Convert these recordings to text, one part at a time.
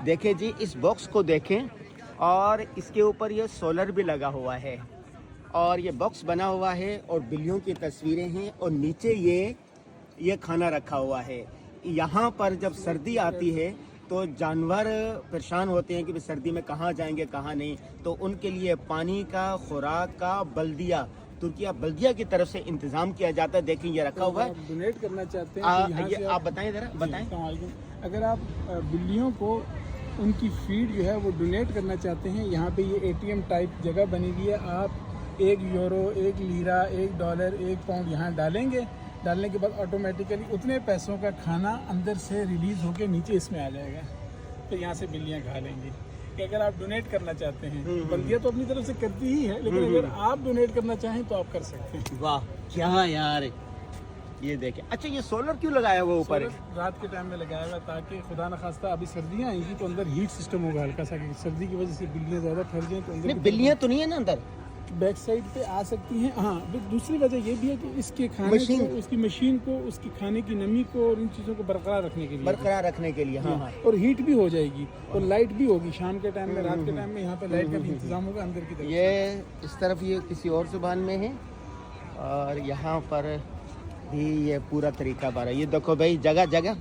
دیکھیں جی اس باکس کو دیکھیں اور اس کے اوپر یہ سولر بھی لگا ہوا ہے اور یہ باکس بنا ہوا ہے اور بلیوں کی تصویریں ہیں اور نیچے یہ کھانا رکھا ہوا ہے. یہاں پر جب سردی آتی ہے تو جانور پریشان ہوتے ہیں کہ سردی میں کہاں جائیں گے کہاں نہیں, تو ان کے لیے پانی کا, خوراک کا ترکیہ بلدیہ کی طرف سے انتظام کیا جاتا ہے. دیکھیں یہ رکھا ہوا ہے. ڈونیٹ کرنا چاہتے ہیں آپ بتائیں ذرا بتائیں. اگر آپ بلیوں کو ان کی فیڈ جو ہے وہ ڈونیٹ کرنا چاہتے ہیں, یہاں پہ یہ ATM ٹائپ جگہ بنی ہوئی ہے. آپ 1 یورو, 1 لیرہ, 1 ڈالر, 1 پاؤنڈ یہاں ڈالیں گے. ڈالنے کے بعد آٹومیٹیکلی اتنے پیسوں کا کھانا اندر سے ریلیز ہو کے نیچے اس میں آ جائے گا, تو یہاں سے بلیاں کھا لیں گی. کہ اگر آپ ڈونیٹ کرنا چاہتے ہیں, بلدیہ تو اپنی طرف سے کرتی ہی ہے, لیکن اگر آپ ڈونیٹ کرنا چاہیں تو آپ کر سکتے ہیں. واہ کیا یار, یہ دیکھیں. اچھا یہ سولر کیوں لگایا ہوا اوپر ہے؟ رات کے ٹائم میں لگایا ہوا تاکہ خدا نخواستہ ابھی سردیاں آئیں گی تو اندر ہیٹ سسٹم ہوگا ہلکا سا, سردی کی وجہ سے بلیاں زیادہ پھیل جائیں تو اندر نہیں بلیاں تو نہیں ہے نا اندر, بیک سائڈ پہ آ سکتی ہیں. ہاں دوسری وجہ یہ بھی ہے کہ اس کے کھانے کو, اس کی مشین کو, اس کی کھانے کی نمی کو اور ان چیزوں کو برقرار رکھنے کے لیے ہاں. اور ہیٹ بھی ہو جائے گی اور لائٹ بھی ہوگی شام کے ٹائم میں, رات کے ٹائم میں یہاں پہ لائٹ کا بھی انتظام ہوگا اندر کی طرف. یہ اس طرف یہ کسی اور زبان میں ہے اور یہاں پر بھی یہ پورا طریقہ بارہ. یہ دیکھو بھائی جگہ جگہ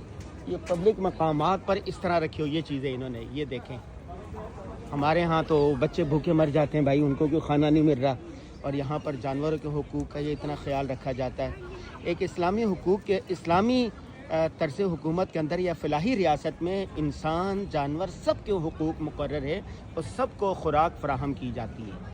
یہ پبلک مقامات پر اس طرح رکھی ہوئی یہ چیزیں انہوں نے. یہ دیکھیں ہمارے ہاں تو بچے بھوکے مر جاتے ہیں بھائی, ان کو کوئی کھانا نہیں مل رہا, اور یہاں پر جانوروں کے حقوق کا یہ اتنا خیال رکھا جاتا ہے. ایک اسلامی حقوق کے اسلامی طرز حکومت کے اندر یا فلاحی ریاست میں انسان, جانور سب کے حقوق مقرر ہے اور سب کو خوراک فراہم کی جاتی ہے.